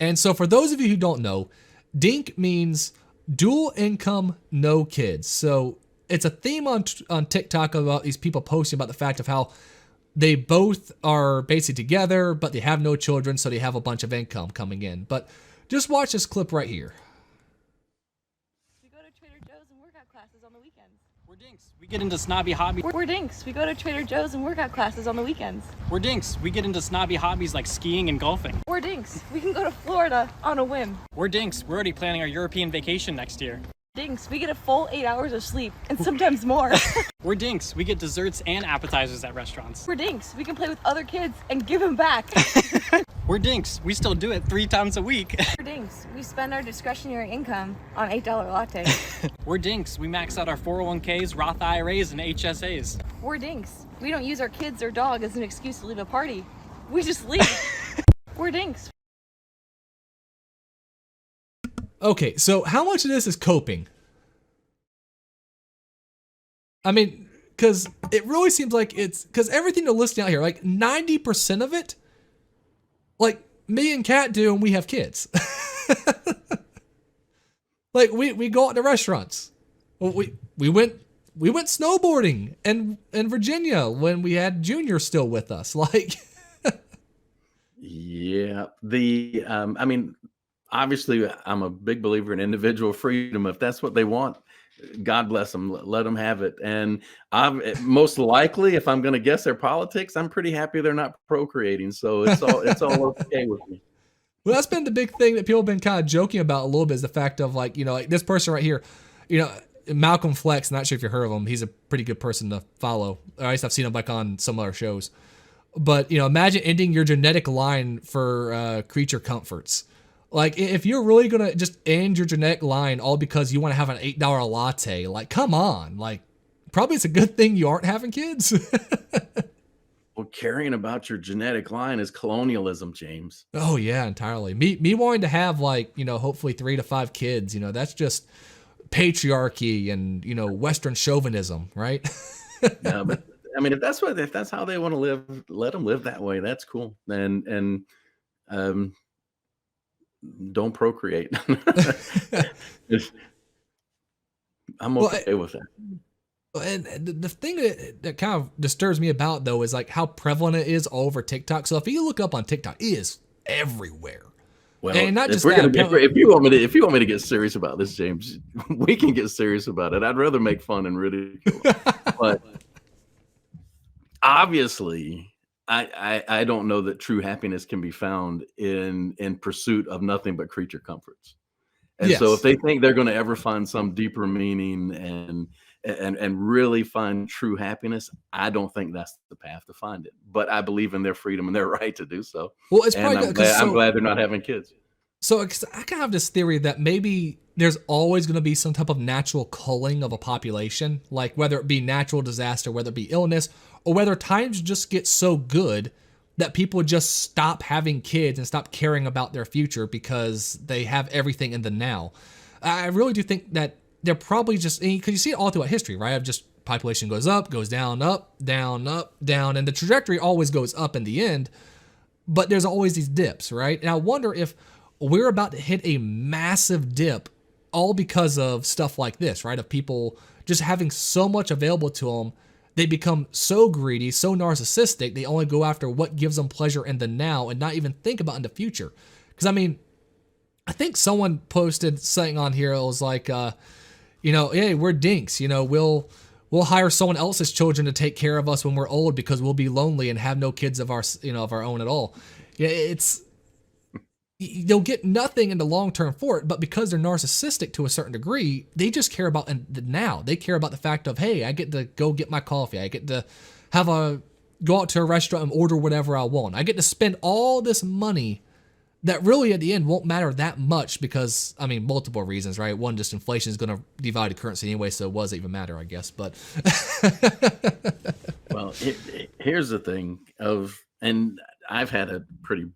And so for those of you who don't know, Dink means dual income, no kids. So it's a theme on TikTok about these people posting about the fact of how they both are basically together, but they have no children, so they have a bunch of income coming in. But just watch this clip right here. We go to Trader Joe's and workout classes on the weekends. We're Dinks. We get into snobby hobbies. We're Dinks. We go to Trader Joe's and workout classes on the weekends. We're Dinks. We get into snobby hobbies like skiing and golfing. We're Dinks. We can go to Florida on a whim. We're Dinks. We're already planning our European vacation next year. Dinks. We get a full 8 hours of sleep and sometimes more. We're Dinks. We get desserts and appetizers at restaurants. We're Dinks. We can play with other kids and give them back. We're Dinks. We still do it 3 times a week. We're Dinks. We spend our discretionary income on $8 lattes. We're Dinks. We max out our 401ks, Roth IRAs, and HSAs. We're Dinks. We don't use our kids or dog as an excuse to leave a party. We just leave. We're Dinks. Okay, so how much of this is coping? I mean, because it really seems like it's because everything they're listing out here, like 90% of it, like me and Kat do, and we have kids. Like we go out to restaurants. We went snowboarding in Virginia when we had Junior still with us. Like, yeah, I mean, obviously, I'm a big believer in individual freedom. If that's what they want, God bless them. Let them have it. And I'm most likely, if I'm going to guess their politics, I'm pretty happy they're not procreating. So it's all okay with me. well, that's been the big thing that people have been kind of joking about a little bit is the fact of like, like this person right here, Malcolm Flex. Not sure if you heard of him. He's a pretty good person to follow. Or at least I've seen him like on some other shows. But imagine ending your genetic line for creature comforts. Like, if you're really going to just end your genetic line all because you want to have an $8 latte, like, come on. Like, probably it's a good thing you aren't having kids. Well, caring about your genetic line is colonialism, James. Oh, yeah, entirely. Me wanting to have, like, hopefully 3 to 5 kids, that's just patriarchy and, Western chauvinism, right? No, but, I mean, if that's how they want to live, let them live that way. That's cool. And don't procreate. I'm okay with that. And the thing that kind of disturbs me about though is like how prevalent it is all over TikTok. So if you look up on TikTok, it is everywhere. Well, and not just if you want me to get serious about this, James, we can get serious about it. I'd rather make fun and ridicule, but obviously, I don't know that true happiness can be found in pursuit of nothing but creature comforts. And so if they think they're going to ever find some deeper meaning and really find true happiness, I don't think that's the path to find it. But I believe in their freedom and their right to do so. Well, it's probably I'm glad they're not having kids. So I kind of have this theory that maybe there's always going to be some type of natural culling of a population, like whether it be natural disaster, whether it be illness, or whether times just get so good that people just stop having kids and stop caring about their future because they have everything in the now. I really do think that they're probably just, because you see it all throughout history, right? Of just population goes up, goes down, up, down, and the trajectory always goes up in the end, but there's always these dips, right? And I wonder if we're about to hit a massive dip all because of stuff like this, right? Of people just having so much available to them. They become so greedy, so narcissistic, they only go after what gives them pleasure in the now and not even think about in the future. Because, I mean, I think someone posted something on here. It was like, hey, we're Dinks. We'll hire someone else's children to take care of us when we're old because we'll be lonely and have no kids of our own at all. Yeah, they'll get nothing in the long term for it, but because they're narcissistic to a certain degree, they just care about the now. They care about the fact of, hey, I get to go get my coffee. I get to go out to a restaurant and order whatever I want. I get to spend all this money that really at the end won't matter that much because, I mean, multiple reasons, right? One, just inflation is going to divide the currency anyway, so what does it even matter, I guess? But well, here's the thing and I've had a pretty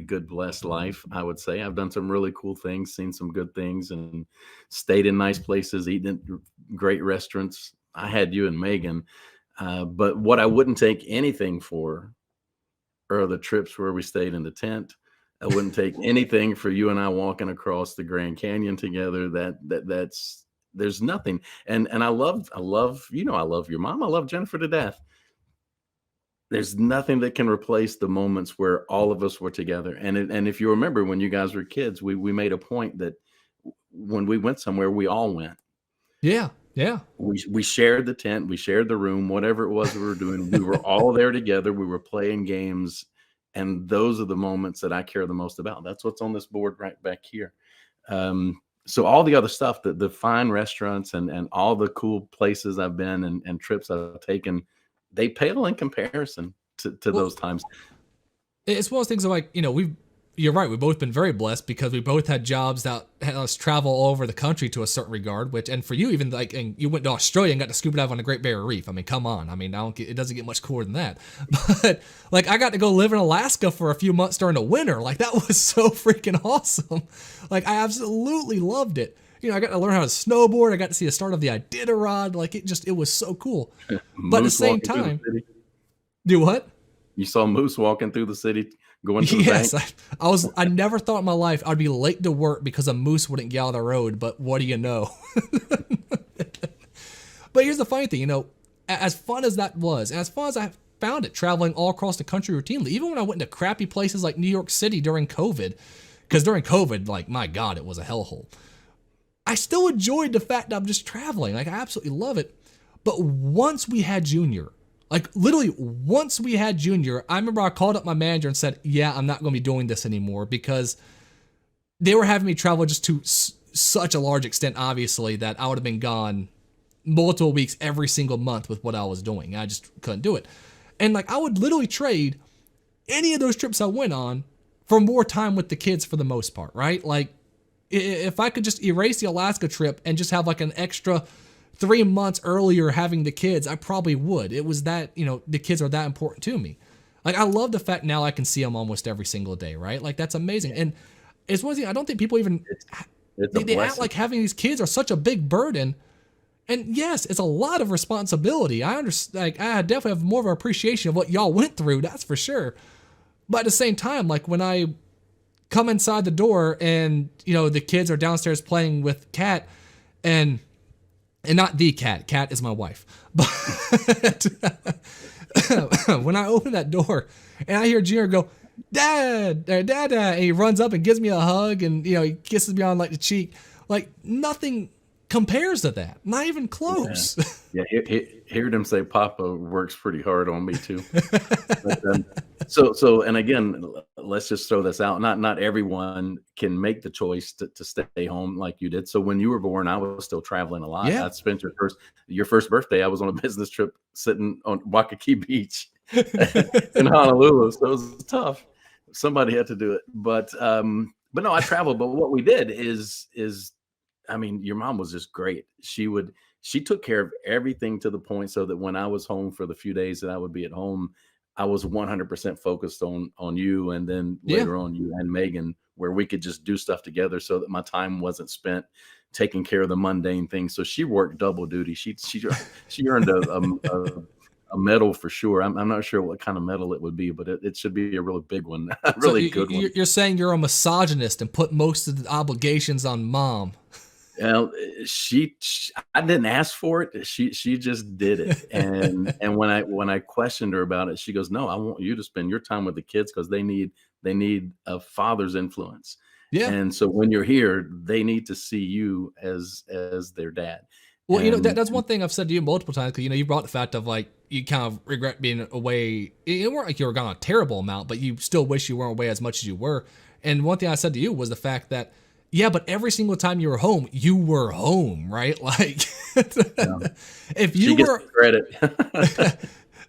good blessed life, I would say. I've done some really cool things, seen some good things, and stayed in nice places, eaten at great restaurants. I had you and Megan, but what I wouldn't take anything for are the trips where we stayed in the tent, I wouldn't take anything for you and I walking across the Grand Canyon together. That's there's nothing. And I love, I love your mom. I love Jennifer to death. There's nothing that can replace the moments where all of us were together. And if you remember when you guys were kids, we made a point that when we went somewhere, we all went. Yeah. Yeah. We shared the tent, we shared the room, whatever it was we were doing. We were all there together. We were playing games, and those are the moments that I care the most about. That's what's on this board right back here. So all the other stuff, the fine restaurants and all the cool places I've been and trips I've taken, they pale in comparison to Well, those times. it's one of those things like, you're right. We've both been very blessed because we both had jobs that had us travel all over the country to a certain regard, and for you, even like, and you went to Australia and got to scuba dive on the Great Barrier Reef. I mean, come on. I mean, it doesn't get much cooler than that. But like, I got to go live in Alaska for a few months during the winter. Like, that was so freaking awesome. Like, I absolutely loved it. I got to learn how to snowboard. I got to see the start of the Iditarod. Like, it was so cool. But at the same time, do what? You saw moose walking through the city, going to the bank. Yes, I never thought in my life I'd be late to work because a moose wouldn't get out of the road, but what do you know? But here's the funny thing, as fun as that was, and as fun as I found it traveling all across the country routinely, even when I went to crappy places like New York City during COVID, because during COVID, like, my God, it was a hellhole. I still enjoyed the fact that I'm just traveling. Like, I absolutely love it. But once we had Junior, like, literally, once we had Junior, I remember I called up my manager and said, yeah, I'm not going to be doing this anymore, because they were having me travel just to such a large extent, obviously, that I would have been gone multiple weeks every single month with what I was doing. I just couldn't do it. And, like, I would literally trade any of those trips I went on for more time with the kids for the most part, right? Like, if I could just erase the Alaska trip and just have, like, an extra 3 months earlier having the kids, I probably would. It was that, the kids are that important to me. Like, I love the fact now I can see them almost every single day, right? Like, that's amazing. And it's one thing, I don't think people even, they act like having these kids are such a big burden. And yes, it's a lot of responsibility. I understand, like, I definitely have more of an appreciation of what y'all went through, that's for sure. But at the same time, like, when I come inside the door and, the kids are downstairs playing with Kat, and not the cat. Cat is my wife. But when I open that door and I hear Junior go, Dad, Dad, and he runs up and gives me a hug, and he kisses me on, like, the cheek. Like, nothing compares to that. Not even close. Yeah, hear them say Papa works pretty hard on me too. But, so and again, let's just throw this out. Not everyone can make the choice to stay home like you did. So when you were born, I was still traveling a lot. Yeah. I spent your first birthday, I was on a business trip sitting on Waikiki Beach in Honolulu. So it was tough. Somebody had to do it. But no, I traveled. But what we did is I mean, your mom was just great. She took care of everything to the point so that when I was home for the few days that I would be at home, I was 100% focused on you, and then later on you and Megan, where we could just do stuff together so that my time wasn't spent taking care of the mundane things. So she worked double duty. She earned a medal for sure. I'm not sure what kind of medal it would be, but it should be a really big one, a really good one. You're saying you're a misogynist and put most of the obligations on Mom. Well, I didn't ask for it. She just did it. And when I questioned her about it, she goes, "No, I want you to spend your time with the kids because they need a father's influence. Yeah. And so when you're here, they need to see you as their dad." Well, that's one thing I've said to you multiple times, because you brought the fact of, like, you kind of regret being away. It weren't like you were gone a terrible amount, but you still wish you weren't away as much as you were. And one thing I said to you was the fact that, yeah, but every single time you were home, right? Like, if you gets were credit,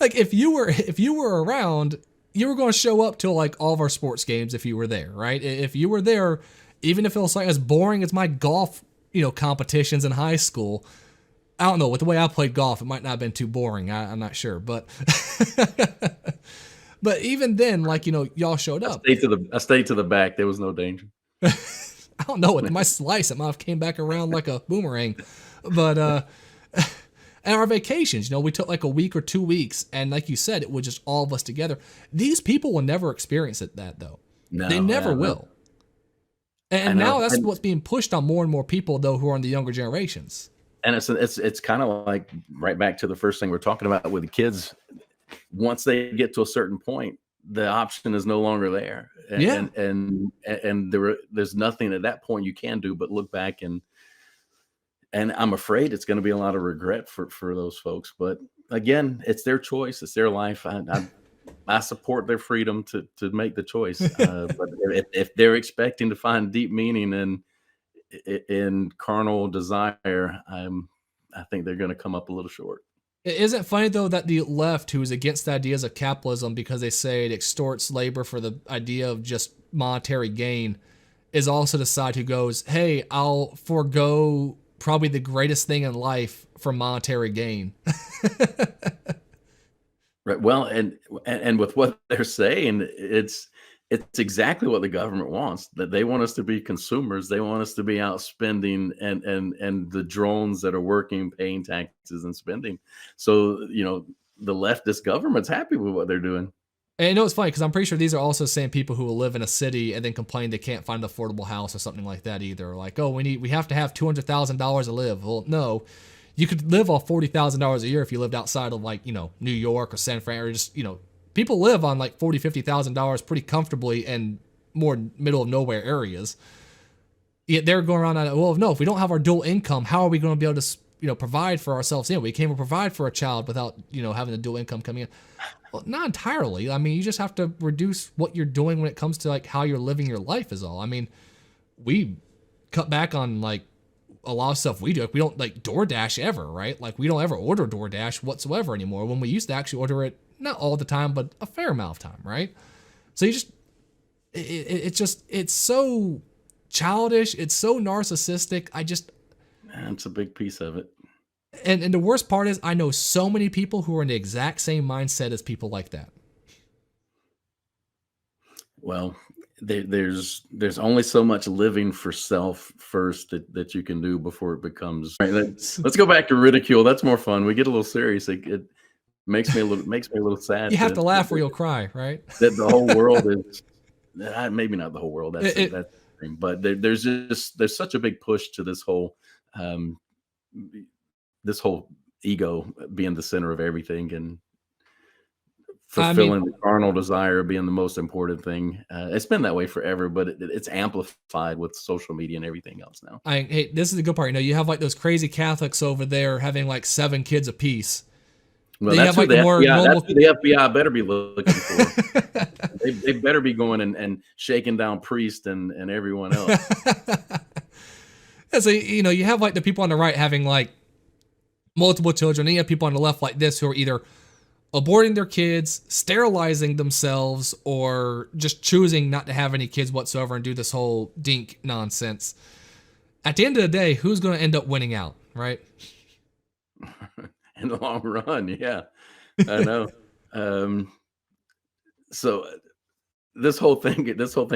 like, if you were around, you were going to show up to, like, all of our sports games if you were there, right? If you were there, even if it was like as boring as my golf, competitions in high school. I don't know, with the way I played golf, it might not have been too boring. I'm not sure, but but even then, like, y'all showed up. I stayed to the back. There was no danger. I don't know. With my slice, it might have came back around like a boomerang. But and our vacations, we took like a week or 2 weeks, and like you said, it was just all of us together. These people will never experience that though. They No, never yeah, no. will. And now that's what's being pushed on more and more people, though, who are in the younger generations. And it's kind of like right back to the first thing we're talking about with the kids. Once they get to a certain point, the option is no longer there. Yeah. And there's nothing at that point you can do but look back, and I'm afraid it's going to be a lot of regret for those folks. But again, it's their choice, it's their life. I support their freedom to make the choice. But if they're expecting to find deep meaning in carnal desire, I think they're going to come up a little short. Isn't it funny, though, that the left, who is against the ideas of capitalism because they say it extorts labor for the idea of just monetary gain, is also the side who goes, hey, I'll forego probably the greatest thing in life for monetary gain. Right. Well, and with what they're saying, it's exactly what the government wants. That they want us to be consumers. They want us to be out spending, and the drones that are working, paying taxes and spending. So, the leftist government's happy with what they're doing. And I know it's funny because I'm pretty sure these are also same people who will live in a city and then complain they can't find an affordable house or something like that either. Like, oh, we have to have $200,000 to live. Well, no. You could live off $40,000 a year if you lived outside of, like, New York or San Fran, or just, people live on like $40,000, $50,000 pretty comfortably in more middle of nowhere areas. Yet they're going around, well, no, if we don't have our dual income, how are we going to be able to, provide for ourselves? We can't even provide for a child without, having a dual income coming in. Well, not entirely. I mean, you just have to reduce what you're doing when it comes to like how you're living your life is all. I mean, we cut back on like a lot of stuff we do. Like, we don't like DoorDash ever, right? Like, we don't ever order DoorDash whatsoever anymore, when we used to actually order it, not all the time, but a fair amount of time, right? So you just, it's so childish. It's so narcissistic. That's a big piece of it. And the worst part is, I know so many people who are in the exact same mindset as people like that. Well, there's only so much living for self first that you can do before it becomes. Right, let's go back to ridicule. That's more fun. We get a little serious. It makes me a little sad. You have to laugh or you'll cry, right? That the whole world is maybe not the whole world. That's the thing. But there's such a big push to this whole ego being the center of everything, and fulfilling the carnal desire being the most important thing. It's been that way forever, but it's amplified with social media and everything else now. Hey, this is the good part. You have like those crazy Catholics over there having like 7 kids apiece. Well, that's who the FBI better be looking for. they better be going and shaking down priests and everyone else. So, you have like the people on the right having like multiple children, and you have people on the left like this who are either aborting their kids, sterilizing themselves, or just choosing not to have any kids whatsoever and do this whole dink nonsense. At the end of the day, who's going to end up winning out, right? In the long run, yeah. I know. So this whole thing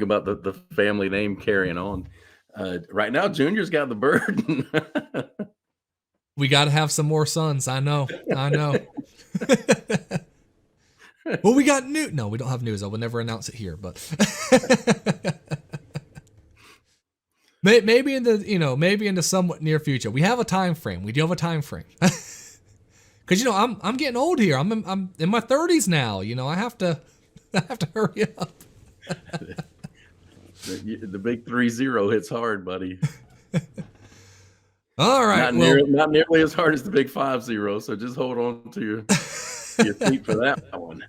about the family name carrying on. Right now, Junior's got the burden. We got to have some more sons. I know. Well, we got news. No, we don't have news. I will never announce it here, but maybe in the somewhat near future. We have a time frame. We do have a time frame. Because I'm getting old here. I'm in my 30s now. I have to hurry up. The big 3-0 hits hard, buddy. All right. Not nearly as hard as the big 5-0. So just hold on to your feet for that one.